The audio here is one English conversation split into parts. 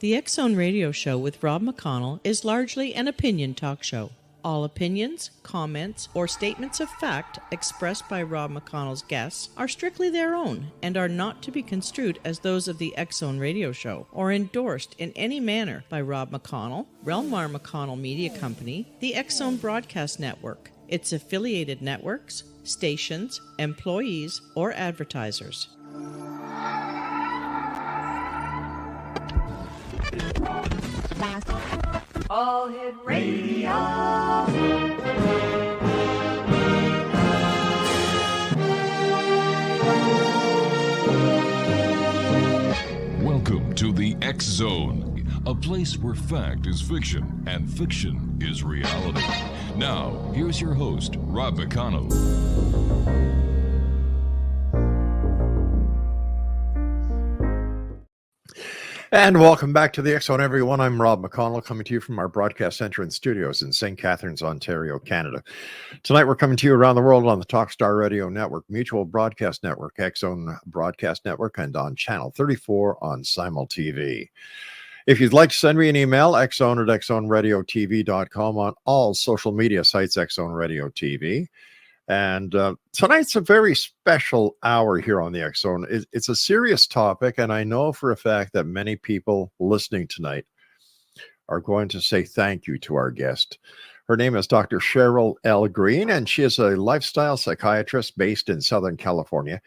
The X Zone Radio Show with Rob McConnell is largely an opinion talk show. All opinions, comments, or statements of fact expressed by Rob McConnell's guests are strictly their own and are not to be construed as those of the X Zone Radio Show or endorsed in any manner by Rob McConnell, Relmar McConnell Media Company, the X Zone Broadcast Network, its affiliated networks, stations, employees, or advertisers. All Hit Radio. Welcome to the X Zone, a place where fact is fiction and fiction is reality. Now, here's your host, Rob McConnell. And welcome back to the X Zone, everyone. I'm Rob McConnell, coming to you from our broadcast center and studios in St. Catharines, Ontario, Canada. Tonight, we're coming to you around the world on the Talkstar Radio Network, Mutual Broadcast Network, X Zone Broadcast Network, and on Channel 34 on Simul TV. If you'd like to send me an email, xzone@xzoneradiotv.com, on all social media sites, X Zone Radio TV. And tonight's a very special hour here on the X Zone. It's a serious topic, and I know for a fact that many people listening tonight are going to say thank you to our guest. Her name is Dr. CHERYL L. Green, and she is a lifestyle psychiatrist based in Southern California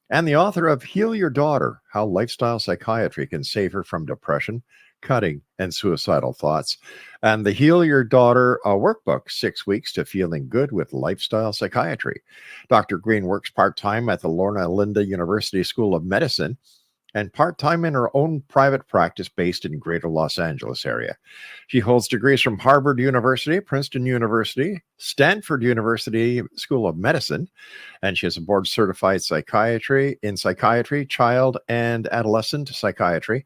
and the author of Heal Your Daughter, How Lifestyle Psychiatry Can Save Her from Depression, Cutting, and Suicidal Thoughts, and the Heal Your Daughter workbook, 6 weeks to feeling good with lifestyle psychiatry. Dr. Green works part-time at the Loma Linda University School of Medicine and part-time in her own private practice based in Greater Los Angeles area. She holds degrees from Harvard University, Princeton University, Stanford University School of Medicine, and she is a board-certified psychiatry, child and adolescent psychiatry,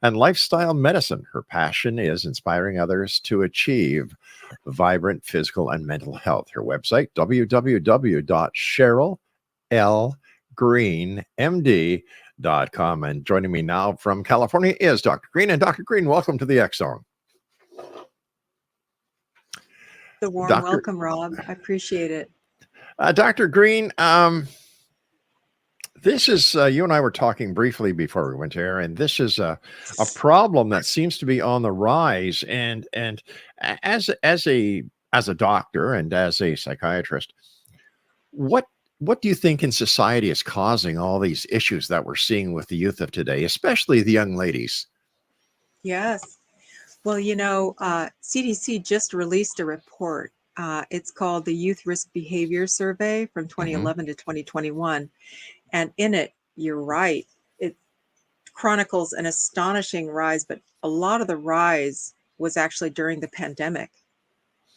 and lifestyle medicine. Her passion is inspiring others to achieve vibrant physical and mental health. Her website, www.CHERYLLGreenMD.com. And joining me now from California is Dr. Green. And Dr. Green, welcome to the X Zone. The warm welcome, Rob. I appreciate it. Dr. Green, this is, you and I were talking briefly before we went to air, and this is a problem that seems to be on the rise. And as a doctor and as a psychiatrist, what do you think in society is causing all these issues that we're seeing with the youth of today, especially the young ladies? Yes. Well, CDC just released a report. It's called the Youth Risk Behavior Survey from 2011 to 2021. And in it, you're right, it chronicles an astonishing rise, but a lot of the rise was actually during the pandemic,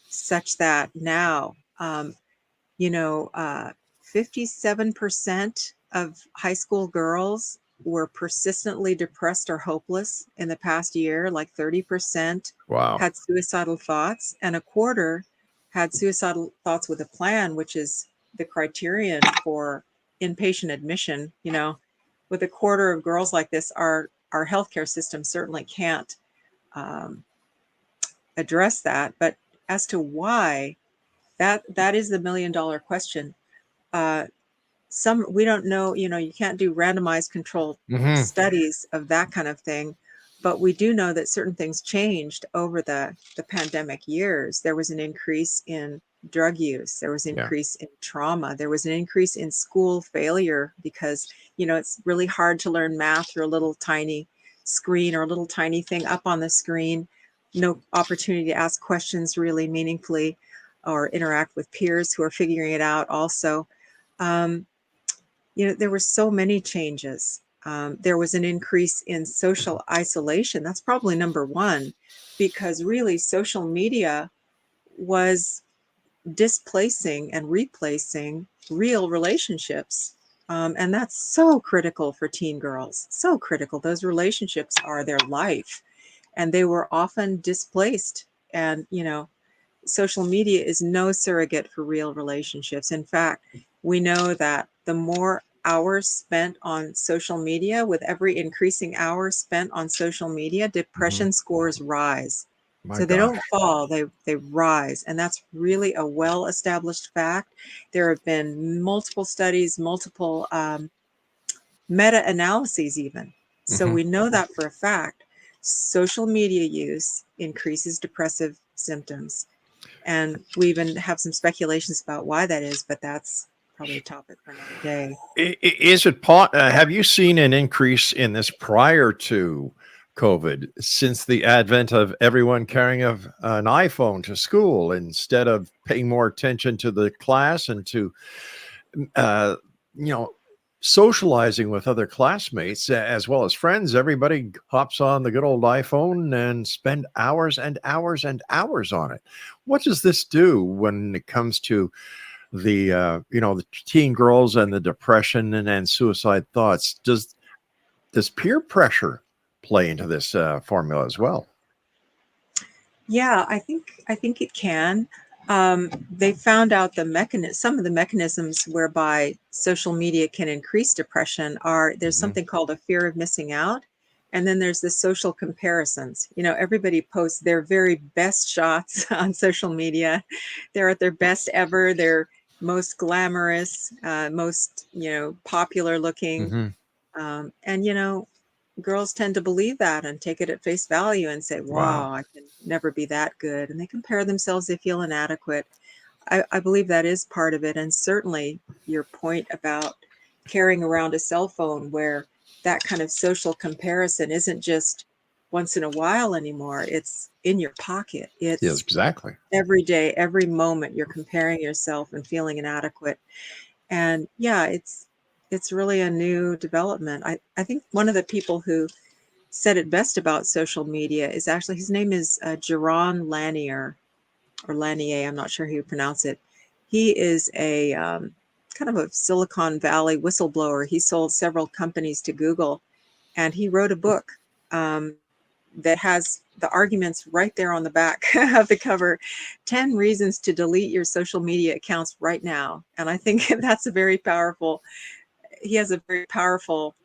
such that now, 57% of high school girls were persistently depressed or hopeless in the past year, like 30% had suicidal thoughts, and a quarter had suicidal thoughts with a plan, which is the criterion for inpatient admission. With a quarter of girls like this, our healthcare system certainly can't address that. But as to why, that is the $1 million question. We don't know, you can't do randomized controlled studies of that kind of thing, but we do know that certain things changed over the pandemic years. There was an increase in drug use. There was an increase in trauma. There was an increase in school failure because, it's really hard to learn math through a little tiny screen or a little tiny thing up on the screen. No opportunity to ask questions really meaningfully or interact with peers who are figuring it out also. There were so many changes. There was an increase in social isolation. That's probably number one, because really social media was displacing and replacing real relationships. And that's so critical for teen girls, so critical. Those relationships are their life, and they were often displaced. And, social media is no surrogate for real relationships. In fact, we know that the more hours spent on social media, with every increasing hour spent on social media, depression scores rise. My So they gosh. don't fall, they rise. And that's really a well-established fact. There have been multiple studies, multiple meta-analyses even. So Mhm. we know that for a fact. Social media use increases depressive symptoms. And we even have some speculations about why that is, but that's probably a topic for another day. Is it have you seen an increase in this prior to COVID, since the advent of everyone carrying an iPhone to school instead of paying more attention to the class and to uh, you know, socializing with other classmates as well as friends? Everybody hops on the good old iPhone and spend hours and hours and hours on it. What does this do when it comes to the the teen girls and the depression and suicide thoughts? Does peer pressure play into this formula as well? Yeah, I think it can. They found out some of the mechanisms whereby social media can increase depression are, there's Mhm. something called a fear of missing out. And then there's the social comparisons. Everybody posts their very best shots on social media. They're at their best ever. They're most glamorous, most, popular looking. Mhm. And girls tend to believe that and take it at face value and say, Wow. wow, I can never be that good. And they compare themselves, they feel inadequate. I believe that is part of it. And certainly your point about carrying around a cell phone, where that kind of social comparison isn't just once in a while anymore. It's in your pocket. Yes, It's exactly. every day, every moment you're comparing yourself and feeling inadequate. And yeah, it's really a new development. I think one of the people who said it best about social media is actually, his name is Jaron Lanier, or Lanier, I'm not sure how you pronounce it. He is a kind of a Silicon Valley whistleblower. He sold several companies to Google, and he wrote a book that has the arguments right there on the back of the cover: 10 reasons to delete your social media accounts right now. And I think that's a very powerful, he has a very powerful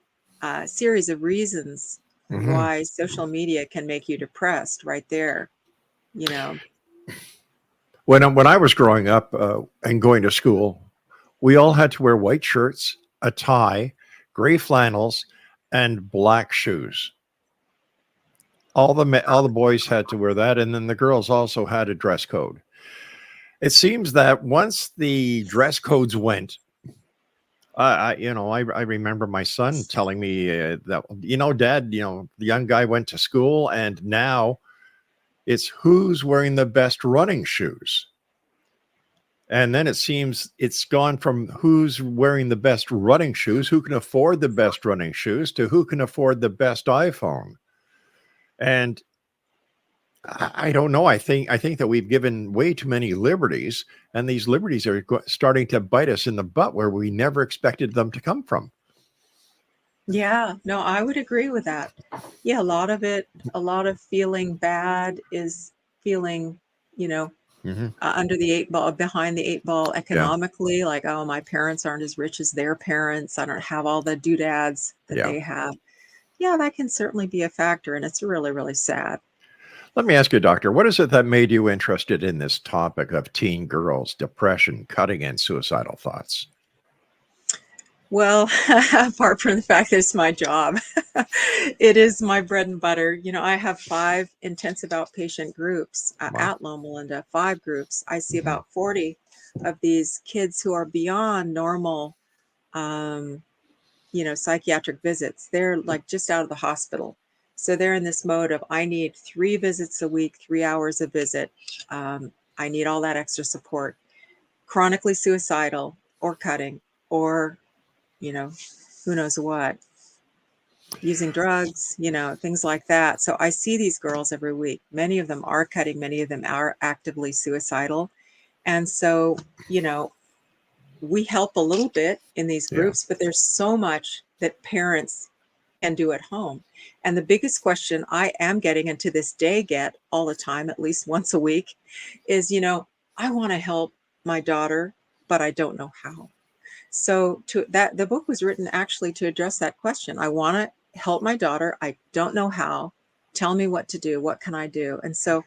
series of reasons Mhm. why social media can make you depressed right there, you know. When I was growing up and going to school, we all had to wear white shirts, a tie, gray flannels, and black shoes. All the boys had to wear that, and then the girls also had a dress code. It seems that once the dress codes went, I remember my son telling me that, Dad, the young guy went to school, and now it's who's wearing the best running shoes. And then it seems it's gone from who's wearing the best running shoes, who can afford the best running shoes, to who can afford the best iPhone. And I don't know. I think that we've given way too many liberties, and these liberties are starting to bite us in the butt where we never expected them to come from. Yeah, no, I would agree with that. Yeah, a lot of feeling bad is feeling, you know, Hmm. under the eight ball, behind the eight ball Yeah, economically, like, oh, my parents aren't as rich as their parents. I don't have all the doodads that yeah. they have. Yeah, that can certainly be a factor, and it's really, really sad. Let me ask you, doctor, what is it that made you interested in this topic of teen girls, depression, cutting, and suicidal thoughts? Well, apart from the fact that it's my job, it is my bread and butter. I have 5 intensive outpatient groups Wow. at Loma Linda, 5 groups. I see Hmm. about 40 of these kids who are beyond normal, um, psychiatric visits. They're like just out of the hospital. So they're in this mode of, I need 3 visits a week, 3 hours a visit. I need all that extra support. Chronically suicidal or cutting, or you know, who knows what, using drugs, things like that. So I see these girls every week. Many of them are cutting, many of them are actively suicidal. And so, you know, we help a little bit in these Yeah. groups, but there's so much that parents can do at home. And the biggest question I am getting, and to this day get all the time, at least once a week, is, I want to help my daughter, but I don't know how. So the book was written actually to address that question. I want to help my daughter. I don't know how. Tell me what to do. What can I do? And so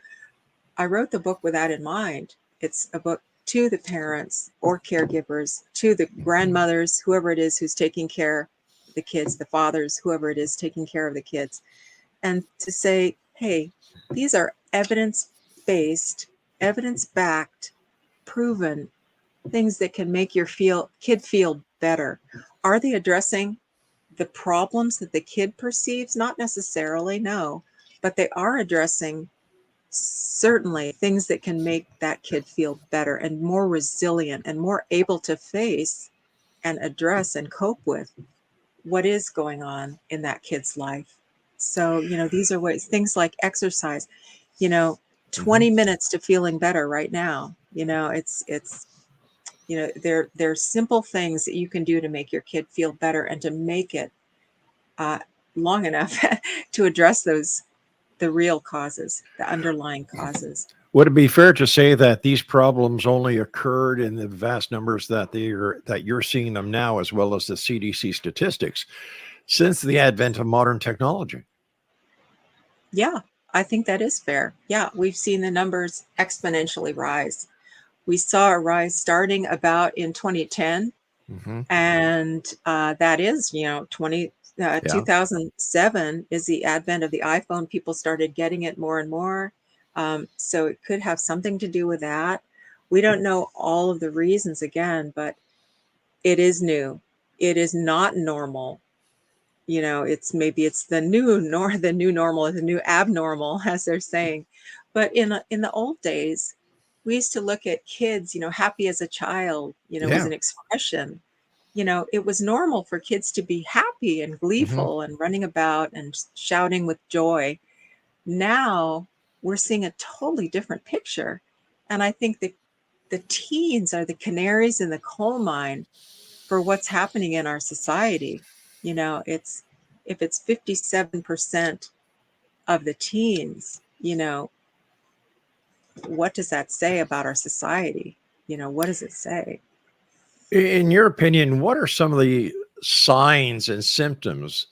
I wrote the book with that in mind. It's a book to the parents or caregivers, to the grandmothers, whoever it is who's taking care of the kids, the fathers, whoever it is taking care of the kids, and to say, hey, these are evidence-based, evidence-backed, proven things that can make your kid feel better. Are they addressing the problems that the kid perceives? Not necessarily, no, but they are addressing certainly things that can make that kid feel better and more resilient and more able to face and address and cope with what is going on in that kid's life. So, these are ways, things like exercise, 20 minutes to feeling better right now. It's they're simple things that you can do to make your kid feel better and to make it long enough to address the real causes, the underlying causes. Would it be fair to say that these problems only occurred in the vast numbers that you're seeing them now, as well as the CDC statistics, since the advent of modern technology? Yeah, I think that is fair. Yeah, we've seen the numbers exponentially rise. We saw a rise starting about in 2010, and that is, 2007 is the advent of the iPhone. People started getting it more and more. So it could have something to do with that. We don't know all of the reasons again, but it is new. It is not normal. It's the new normal, the new abnormal, as they're saying. But in the old days, we used to look at kids, happy as a child, was an expression. It was normal for kids to be happy and gleeful and running about and shouting with joy. Now we're seeing a totally different picture. And I think the teens are the canaries in the coal mine for what's happening in our society. If it's 57% of the teens, what does that say about our society? What does it say? In your opinion, what are some of the signs and symptoms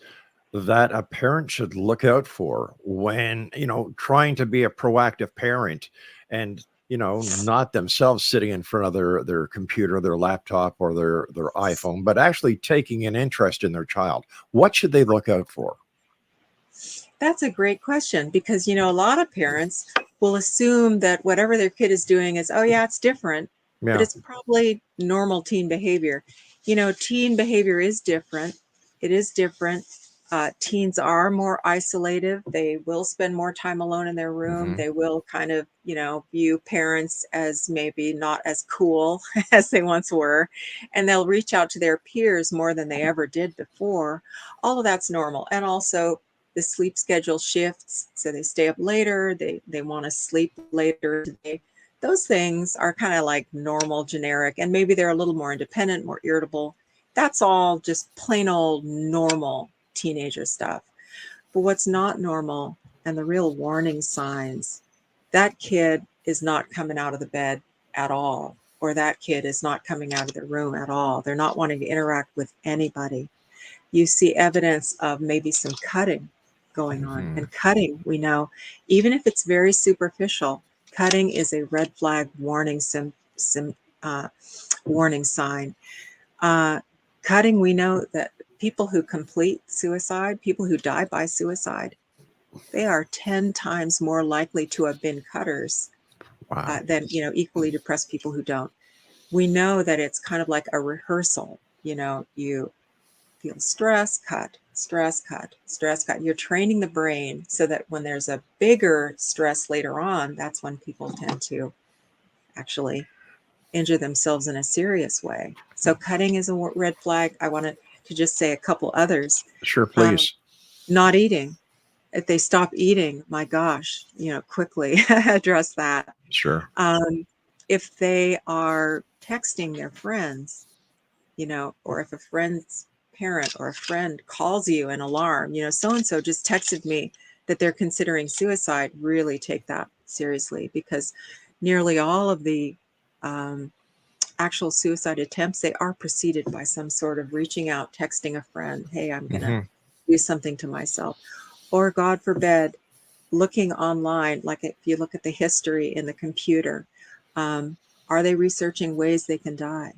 that a parent should look out for when, trying to be a proactive parent and, not themselves sitting in front of their computer, their laptop, or their iPhone, but actually taking an interest in their child? What should they look out for? That's a great question, because, a lot of parents will assume that whatever their kid is doing is, oh yeah, it's different, but it's probably normal teen behavior. Teen behavior is different. It is different. Teens are more isolative. They will spend more time alone in their room. They will kind of, view parents as maybe not as cool as they once were. And they'll reach out to their peers more than they ever did before. All of that's normal. And also the sleep schedule shifts. So they stay up later. They want to sleep later today. Those things are kind of like normal, generic, and maybe they're a little more independent, more irritable. That's all just plain old normal teenager stuff. But what's not normal, and the real warning signs, that kid is not coming out of the bed at all, or that kid is not coming out of the room at all. They're not wanting to interact with anybody. You see evidence of maybe some cutting going on. And cutting, we know, even if it's very superficial, cutting is a red flag warning warning sign. Cutting, we know that people who complete suicide, people who die by suicide, they are 10 times more likely to have been cutters than, equally depressed people who don't. We know that it's kind of like a rehearsal. You feel stress, cut, stress, cut, stress, cut. You're training the brain so that when there's a bigger stress later on, that's when people tend to actually injure themselves in a serious way. So cutting is a red flag. I wanted to just say a couple others. Sure, please. Not eating. If they stop eating, my gosh, quickly address that. Sure. If they are texting their friends, or if a friend's parent or a friend calls you an alarm, so-and-so just texted me that they're considering suicide, really take that seriously, because nearly all of the actual suicide attempts, they are preceded by some sort of reaching out, texting a friend, hey, I'm going to do something to myself. Or God forbid, looking online, like if you look at the history in the computer, are they researching ways they can die?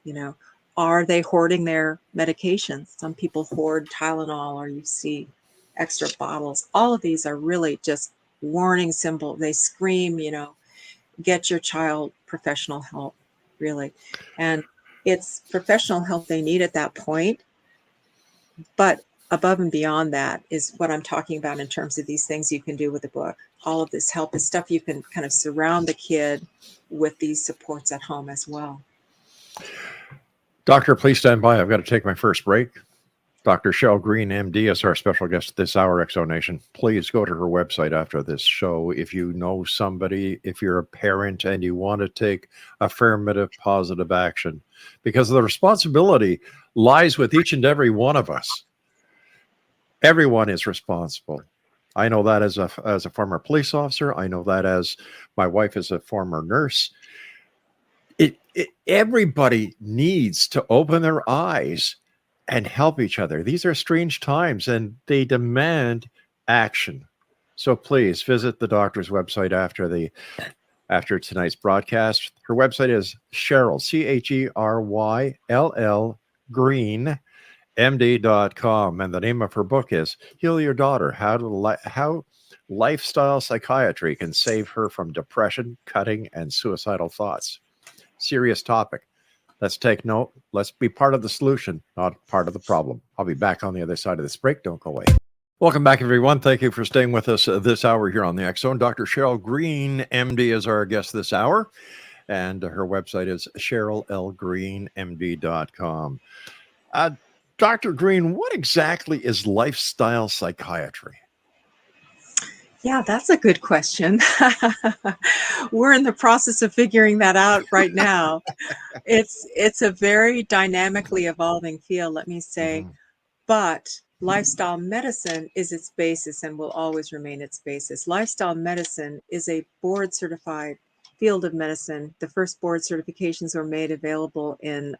You know, are they hoarding their medications? Some people hoard Tylenol, or you see extra bottles. All of these are really just warning symbol. They scream, you know, get your child professional help, really. And it's professional help they need at that point. But above and beyond that is what I'm talking about in terms of these things you can do with the book. All of this help is stuff you can kind of surround the kid with these supports at home as well. Doctor, please stand by. I've got to take my first break. Dr. CHERYL Green, MD, is our special guest this hour, Exonation. Please go to her website after this show. If you know somebody, if you're a parent and you want to take affirmative, positive action, because the responsibility lies with each and every one of us. Everyone is responsible. I know that as a former police officer. I know that as my wife is a former nurse. Everybody needs to open their eyes and help each other. These are strange times and they demand action. So please visit the doctor's website after tonight's broadcast. Her website is CHERYL, CHERYL Green, MD.com. And the name of her book is Heal Your Daughter, How Lifestyle Psychiatry Can Save Her from Depression, Cutting, and Suicidal Thoughts. Serious topic. Let's take note. Let's be part of the solution, not part of the problem. I'll be back on the other side of this break. Don't go away. Welcome back, everyone. Thank you for staying with us this hour here on the X Zone. Dr. CHERYL Green, MD, is our guest this hour, and her website is CHERYLgreenMD.com. Dr. Green, what exactly is lifestyle psychiatry? Yeah, that's a good question. We're in the process of figuring that out right now. It's a very dynamically evolving field, let me say, but lifestyle medicine is its basis and will always remain its basis. Lifestyle medicine is a board certified field of medicine. The first board certifications were made available in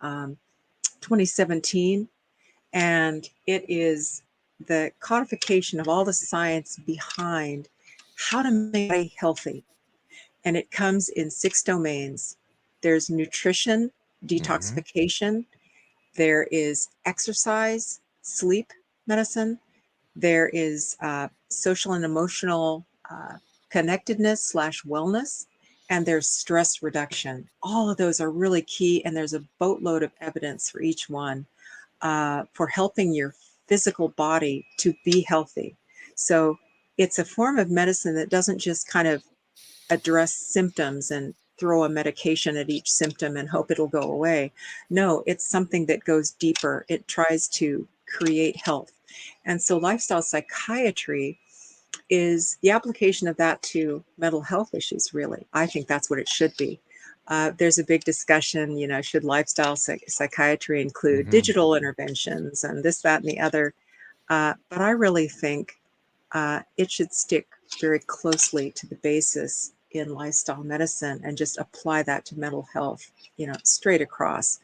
2017, and it is the codification of all the science behind how to make a healthy. And it comes in 6 domains. There's nutrition, detoxification. There is exercise, sleep medicine. There is social and emotional connectedness / wellness. And there's stress reduction. All of those are really key. And there's a boatload of evidence for each one for helping your physical body to be healthy. So it's a form of medicine that doesn't just kind of address symptoms and throw a medication at each symptom and hope it'll go away. No, it's something that goes deeper. It tries to create health. And so lifestyle psychiatry is the application of that to mental health issues, really. I think that's what it should be. There's a big discussion, you know, should lifestyle psychiatry include digital interventions and this, that, and the other. But I really think it should stick very closely to the basis in lifestyle medicine and just apply that to mental health, you know, straight across.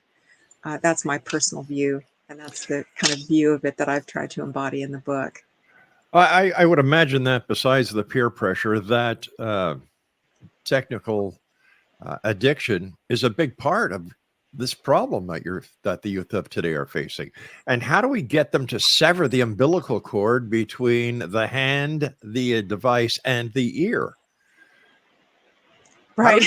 That's my personal view. And that's the kind of view of it that I've tried to embody in the book. I would imagine that besides the peer pressure, that technical addiction is a big part of this problem that the youth of today are facing. And how do we get them to sever the umbilical cord between the hand, the device, and the ear? Right.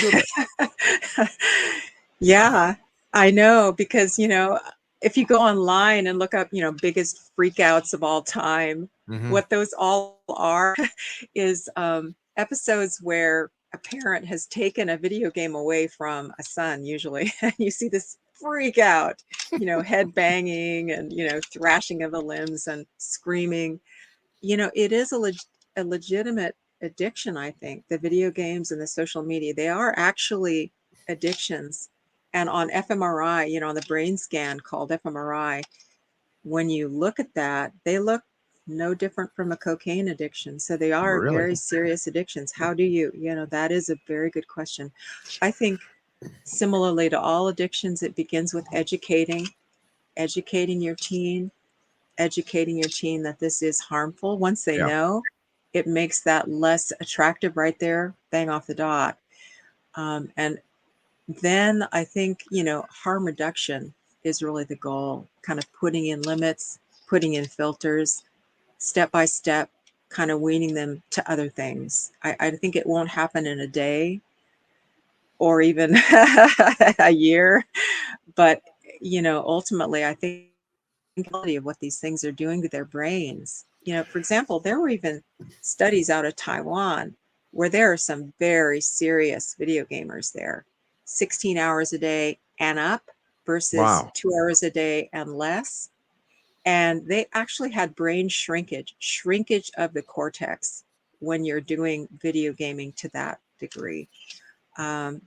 Yeah, I know, because, you know, if you go online and look up, you know, biggest freakouts of all time, what those all are is episodes where a parent has taken a video game away from a son, usually, and you see this freak out, you know, head banging and, you know, thrashing of the limbs and screaming. You know, it is a legitimate addiction, I think. The video games and the social media, they are actually addictions. And on fMRI, you know, on the brain scan called fMRI, when you look at that, they look no different from a cocaine addiction. So they are very serious addictions. How do you know, that is a very good question. I think Similarly to all addictions, it begins with educating your teen, educating your teen that this is harmful. Once they Yeah. know, it makes that less attractive right there, bang off the dot. And then I think, harm reduction is really the goal, kind of putting in limits, putting in filters, step by step, kind of weaning them to other things. I think it won't happen in a day or even a year, but, ultimately, I think the quality of what these things are doing to their brains. For example, there were even studies out of Taiwan where there are some very serious video gamers there, 16 hours a day and up versus Wow. 2 hours a day and less. And they actually had brain shrinkage of the cortex when you're doing video gaming to that degree. Um,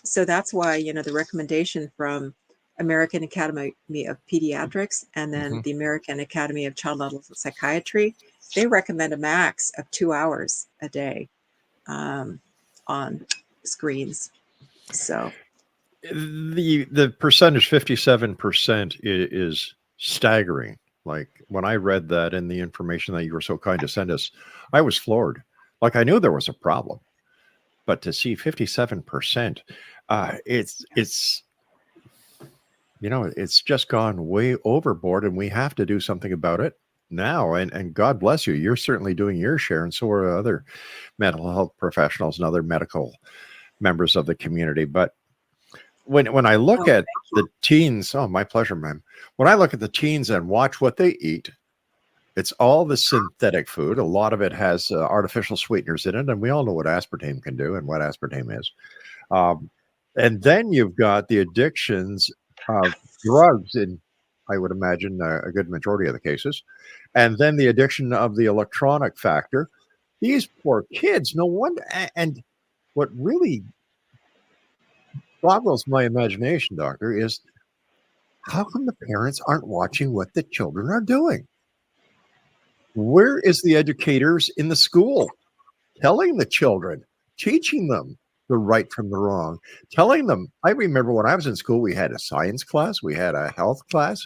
so that's why, the recommendation from American Academy of Pediatrics and then Mhm. the American Academy of Child and Adolescent Psychiatry, they recommend a max of 2 hours a day on screens. So, The percentage 57% is staggering. Like when I read that in the information that you were so kind to send us, I was floored. Like I knew there was a problem, but to see 57%, it's it's just gone way overboard, and we have to do something about it now. And God bless you, you're certainly doing your share, and so are other mental health professionals and other medical members of the community. But when I look oh, at the teens, oh, my pleasure, ma'am. When I look at the teens and watch what they eat, it's all the synthetic food. A lot of it has artificial sweeteners in it, and we all know what aspartame can do and what aspartame is. Um, and then you've got the addictions of drugs in, I would imagine, a good majority of the cases, and then the addiction of the electronic factor. These poor kids, no wonder. And what really boggles my imagination, doctor, is how come the parents aren't watching what the children are doing? Where is the educators in the school telling the children, teaching them the right from the wrong, telling them? I remember when I was in school, we had a science class, we had a health class.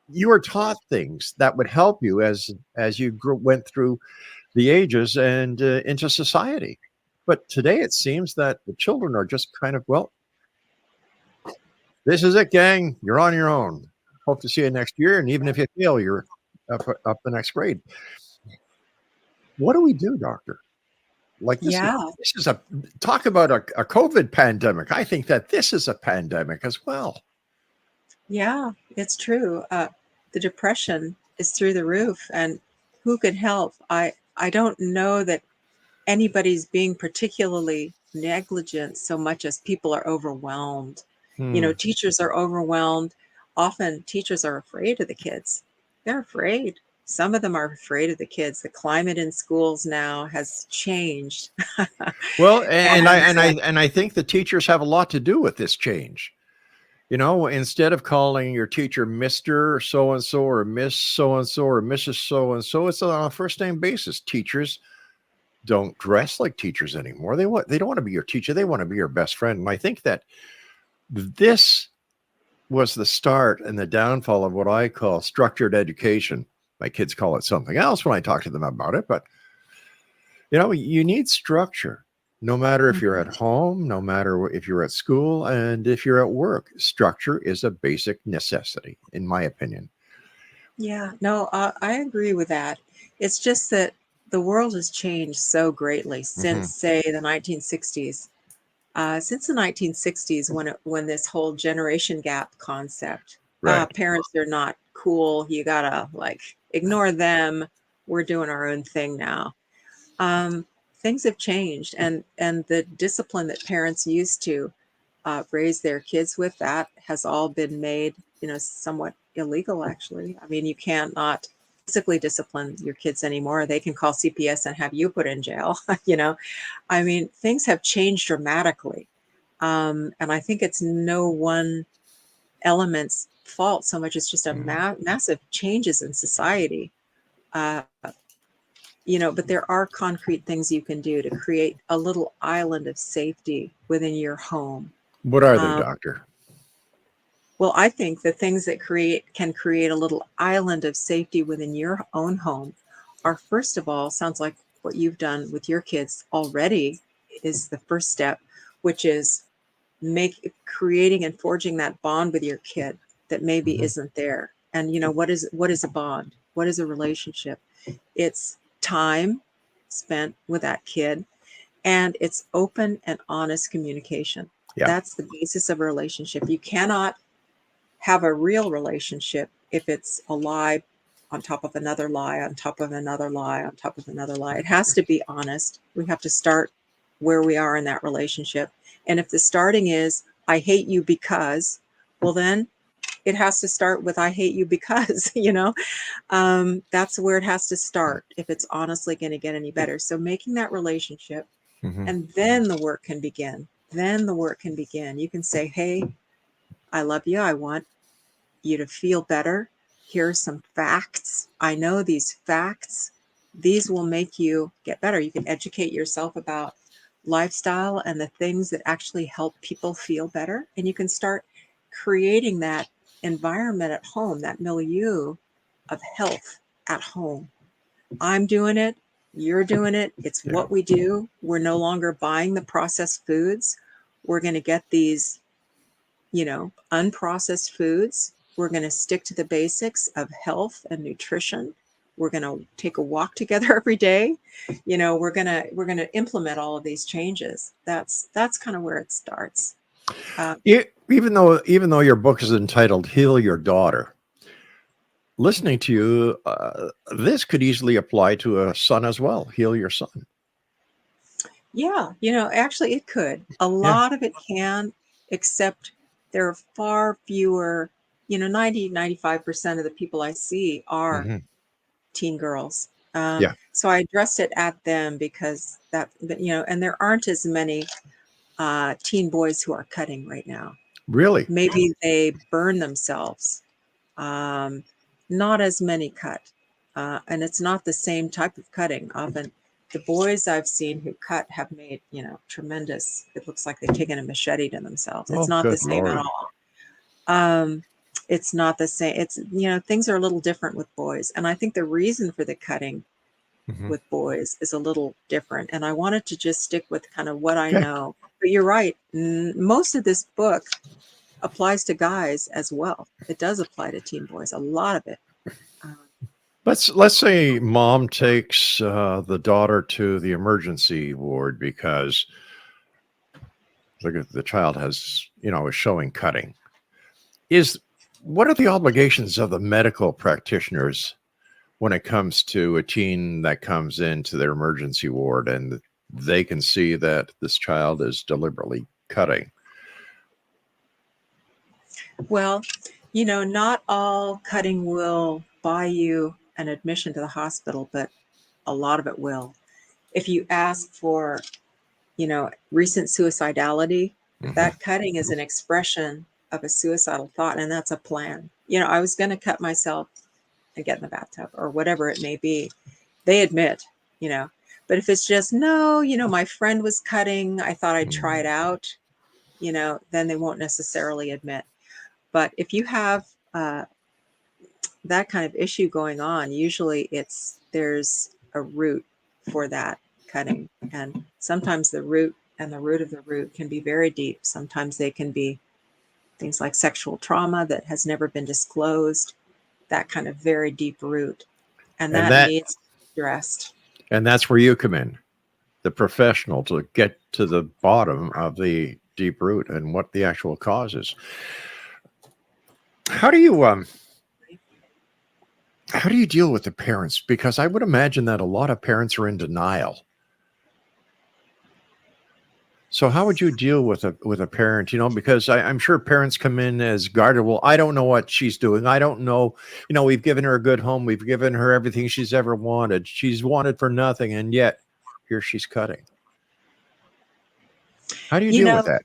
You were taught things that would help you as you went through the ages and into society. But today it seems that the children are just kind of, well, this is it, gang. You're on your own. Hope to see you next year. And even if you fail, you're up the next grade. What do we do, doctor? Like yeah. this is a talk about a COVID pandemic. I think that this is a pandemic as well. Yeah, it's true. The depression is through the roof, and who can help? I don't know that anybody's being particularly negligent so much as people are overwhelmed. Hmm. Teachers are overwhelmed. Often teachers are afraid of the kids. They're afraid. Some of them are afraid of the kids. The climate in schools now has changed. Well, And and I think the teachers have a lot to do with this change. Instead of calling your teacher Mr. So and so or Miss so and so or Mrs. So and so, it's on a first name basis. Teachers don't dress like teachers anymore. They don't want to be your teacher. They want to be your best friend. And I think that this was the start and the downfall of what I call structured education. My kids call it something else when I talk to them about it, but you need structure. No matter if you're at home, no matter if you're at school, and if you're at work, structure is a basic necessity, in my opinion. yeah, no, I agree with that. It's just that the world has changed so greatly Hmm. since, say, the 1960s. Since the 1960s, when this whole generation gap concept, Right. parents are not cool. You gotta ignore them. We're doing our own thing now. Things have changed, and the discipline that parents used to raise their kids with, that has all been made, somewhat illegal. Actually, I mean, you can't not physically discipline your kids anymore. They can call CPS and have you put in jail. I mean, things have changed dramatically, and I think it's no one element's fault so much. It's just a massive changes in society. Uh, but there are concrete things you can do to create a little island of safety within your home. What are they, doctor? Well, I think the things that can create a little island of safety within your own home are, first of all, sounds like what you've done with your kids already is the first step, which is creating and forging that bond with your kid that maybe isn't there. And what is a bond? What is a relationship? It's time spent with that kid, and it's open and honest communication. Yeah. That's the basis of a relationship. You cannot have a real relationship if it's a lie on top of another lie, on top of another lie, on top of another lie. It has to be honest. We have to start where we are in that relationship. And if the starting is, I hate you because, well, then it has to start with, I hate you because, that's where it has to start if it's honestly going to get any better. So making that relationship, and then the work can begin. You can say, hey, I love you. I want you to feel better. Here are some facts. I know these facts. These will make you get better. You can educate yourself about lifestyle and the things that actually help people feel better. And you can start creating that environment at home, that milieu of health at home. I'm doing it. You're doing it. It's what we do. We're no longer buying the processed foods. We're going to get these, unprocessed foods. We're going to stick to the basics of health and nutrition. We're going to take a walk together every day. We're going to implement all of these changes. That's kind of where it starts. Even though your book is entitled "Heal Your Daughter," listening to you, this could easily apply to a son as well. Heal your son. Yeah, actually it could. A lot of it can, except there are far fewer, 95% of the people I see are teen girls. So I addressed it at them because and there aren't as many teen boys who are cutting right now. Really? Maybe they burn themselves. Not as many cut. And it's not the same type of cutting. Often the boys I've seen who cut have made, tremendous, it looks like they've taken a machete to themselves. It's not the same at all. It's not the same. It's, things are a little different with boys. And I think the reason for the cutting with boys is a little different. And I wanted to just stick with kind of what I know. But you're right. Most of this book applies to guys as well. It does apply to teen boys, a lot of it. Let's say mom takes the daughter to the emergency ward because the child has, is showing cutting. What are the obligations of the medical practitioners when it comes to a teen that comes into their emergency ward and they can see that this child is deliberately cutting? Well, not all cutting will buy you an admission to the hospital, but a lot of it will. If you ask for, recent suicidality, that cutting is an expression of a suicidal thought, and that's a plan. I was going to cut myself and get in the bathtub or whatever it may be. They admit, but if it's just, no, my friend was cutting, I thought I'd try it out, then they won't necessarily admit. But if you have that kind of issue going on, usually there's a root for that cutting. And sometimes the root of the root can be very deep. Sometimes they can be things like sexual trauma that has never been disclosed, that kind of very deep root. And that needs addressed. And that's where you come in, the professional, to get to the bottom of the deep root and what the actual cause is. How do you deal with the parents? Because I would imagine that a lot of parents are in denial. So how would you deal with a parent, because I'm sure parents come in as guarded. Well, I don't know what she's doing. I don't know. We've given her a good home. We've given her everything she's ever wanted. She's wanted for nothing. And yet here she's cutting. How do you deal with that?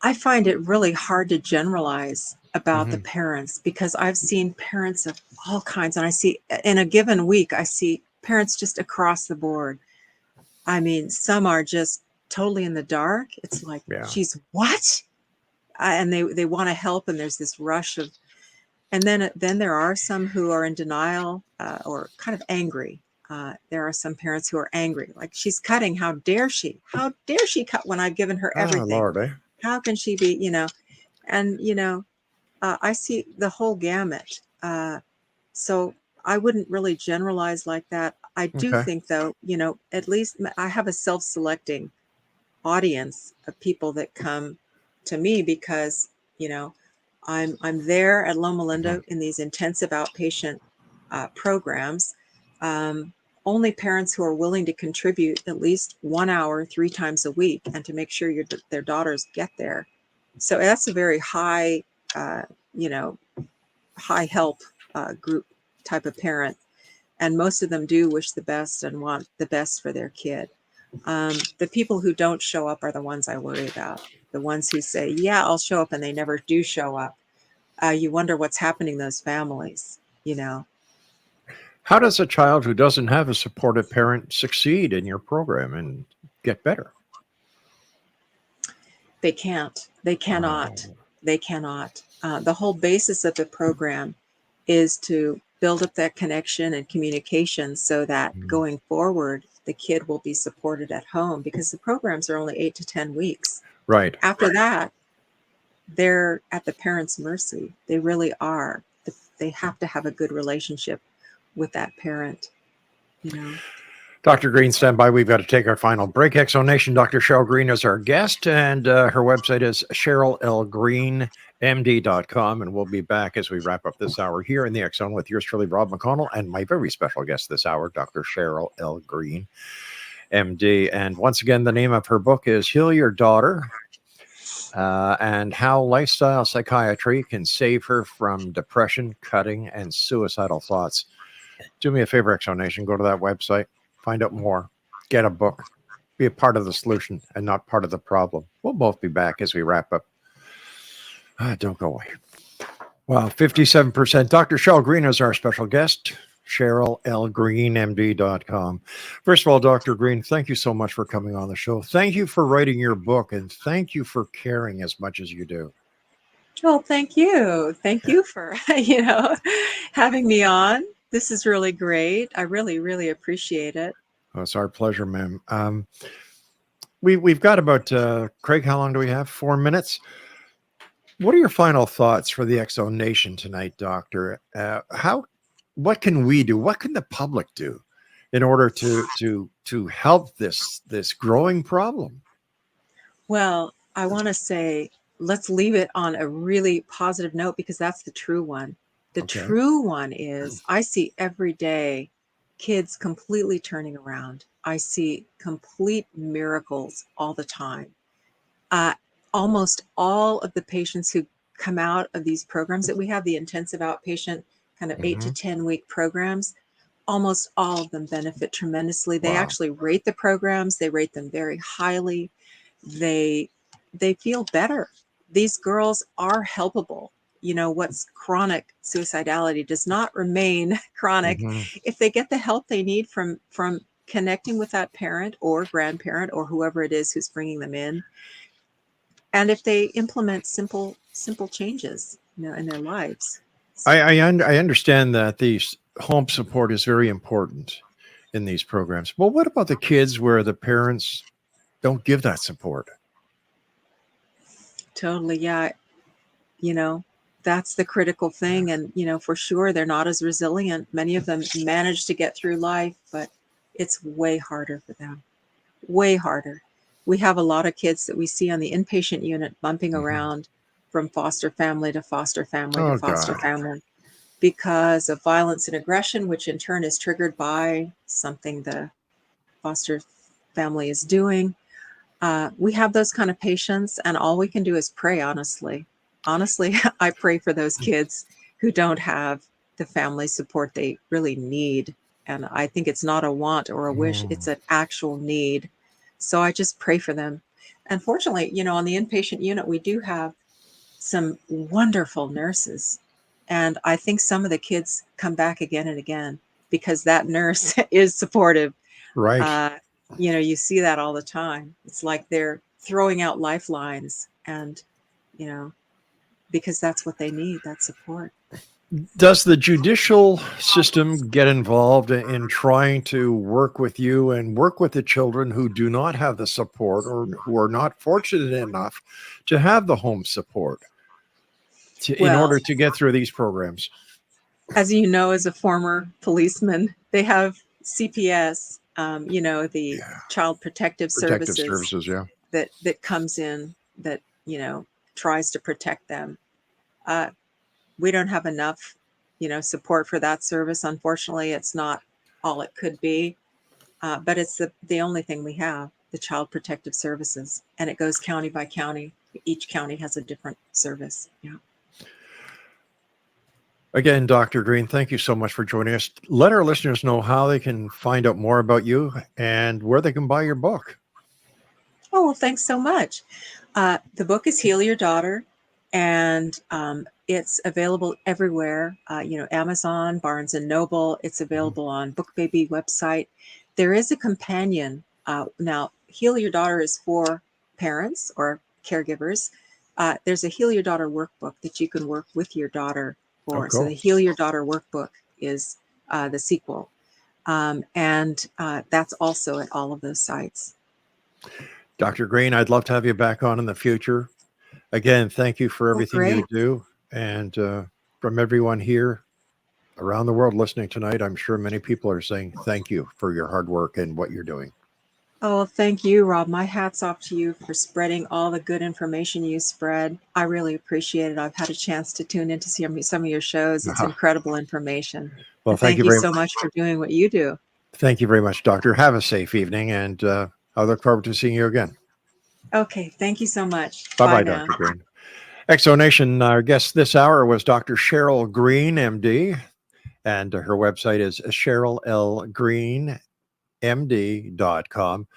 I find it really hard to generalize about the parents, because I've seen parents of all kinds, and I see in a given week, I see parents just across the board. I mean, some are just totally in the dark. It's like, Yeah. she's what? And they want to help, and there's this rush of, and then there are some who are in denial or kind of angry. There are some parents who are angry, like, she's cutting. How dare she? How dare she cut when I've given her everything? Lord, eh? How can she be, and, I see the whole gamut. So I wouldn't really generalize like that. I do Okay. think, though, at least I have a self-selecting audience of people that come to me because, I'm there at Loma Linda in these intensive outpatient programs. Only parents who are willing to contribute at least 1 hour 3 times a week, and to make sure their daughters get there. So that's a very high, high help group type of parent. And most of them do wish the best and want the best for their kid. The people who don't show up are the ones I worry about. The ones who say, yeah, I'll show up, and they never do show up. You wonder what's happening to those families, How does a child who doesn't have a supportive parent succeed in your program and get better? They can't. They cannot. They cannot. The whole basis of the program is to build up that connection and communication so that going forward, the kid will be supported at home, because the programs are only 8 to 10 weeks. Right. After that, they're at the parent's mercy. They really are. They have to have a good relationship with that parent, Dr. Green, stand by. We've got to take our final break. Exonation, Dr. Cheryl Green is our guest, and her website is CHERYLgreenMD.com. And we'll be back as we wrap up this hour here in the X Zone with yours truly, Rob McConnell, and my very special guest this hour, Dr. Cheryl L. Green, MD. And once again, the name of her book is Heal Your Daughter, and How Lifestyle Psychiatry Can Save Her from Depression, Cutting, and Suicidal Thoughts. Do me a favor, Exonation, go to that website. Find out more, get a book, be a part of the solution and not part of the problem. We'll both be back as we wrap up. Don't go away. Well, 57%. Dr. Cheryl Green is our special guest, CHERYLgreenMD.com. First of all, Dr. Green, thank you so much for coming on the show. Thank you for writing your book, and thank you for caring as much as you do. Well, thank you. Thank you for, having me on. This is really great. I really, really appreciate it. Oh, it's our pleasure, ma'am. We've got about, Craig, how long do we have? 4 minutes. What are your final thoughts for the X Zone Nation tonight, Doctor? What can we do? What can the public do in order to help this growing problem? Well, I want to say, let's leave it on a really positive note, because that's the true one. The true one is, I see every day kids completely turning around. I see complete miracles all the time. Almost all of the patients who come out of these programs that we have, the intensive outpatient kind of 8 to 10 week programs, almost all of them benefit tremendously. They actually rate the programs. They rate them very highly. They feel better. These girls are helpable. What's chronic suicidality does not remain chronic if they get the help they need from connecting with that parent or grandparent or whoever it is who's bringing them in. And if they implement simple changes, in their lives. I understand that the home support is very important in these programs. But what about the kids where the parents don't give that support? Totally. Yeah. That's the critical thing. And, for sure, they're not as resilient. Many of them manage to get through life, but it's way harder for them. Way harder. We have a lot of kids that we see on the inpatient unit bumping around from foster family to foster family to foster family because of violence and aggression, which in turn is triggered by something the foster family is doing. We have those kind of patients, and all we can do is pray, honestly. Honestly, I pray for those kids who don't have the family support they really need. And I think it's not a want or a wish, it's an actual need. So I just pray for them. And fortunately, on the inpatient unit, we do have some wonderful nurses. And I think some of the kids come back again and again because that nurse is supportive. Right. You know, you see that all the time. It's like they're throwing out lifelines, and, you know, because that's what they need, that support. Does the judicial system get involved in trying to work with you and work with the children who do not have the support or who are not fortunate enough to have the home support in order to get through these programs? As you know, as a former policeman, they have CPS, you know, the Child Protective Services, yeah. that comes in, that, you know, tries to protect them. We don't have enough, you know, support for that service. Unfortunately, it's not all it could be, but it's the only thing we have, the Child Protective Services, and it goes county by county. Each county has a different service. Yeah. Again, Dr. Green, thank you so much for joining us. Let our listeners know how they can find out more about you and where they can buy your book. Oh, well, thanks so much. The book is Heal Your Daughter, and it's available everywhere. You know, Amazon, Barnes and Noble. It's available on BookBaby website. There is a companion. Now, Heal Your Daughter is for parents or caregivers. There's a Heal Your Daughter workbook that you can work with your daughter for. Oh, cool. So the Heal Your Daughter workbook is the sequel. And that's also at all of those sites. Dr. Green, I'd love to have you back on in the future. Again, thank you for everything you do. And from everyone here around the world listening tonight, I'm sure many people are saying thank you for your hard work and what you're doing. Oh, thank you, Rob. My hat's off to you for spreading all the good information you spread. I really appreciate it. I've had a chance to tune into some of your shows. It's incredible information. Well, thank you so much for doing what you do. Thank you very much, Doctor. Have a safe evening, and I look forward to seeing you again. Okay, thank you so much. Bye-bye, Dr. Green. Exonation, our guest this hour was Dr. CHERYL Green, MD, and her website is CHERYLLGreenMD.com.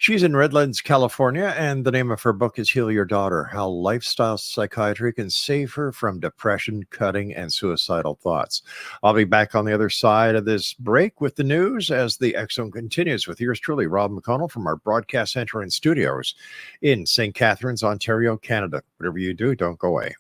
She's in Redlands, California, and the name of her book is Heal Your Daughter, How Lifestyle Psychiatry Can Save Her from Depression, Cutting, and Suicidal Thoughts. I'll be back on the other side of this break with the news as the X Zone continues with yours truly, Rob McConnell, from our broadcast center and studios in St. Catharines, Ontario, Canada. Whatever you do, don't go away.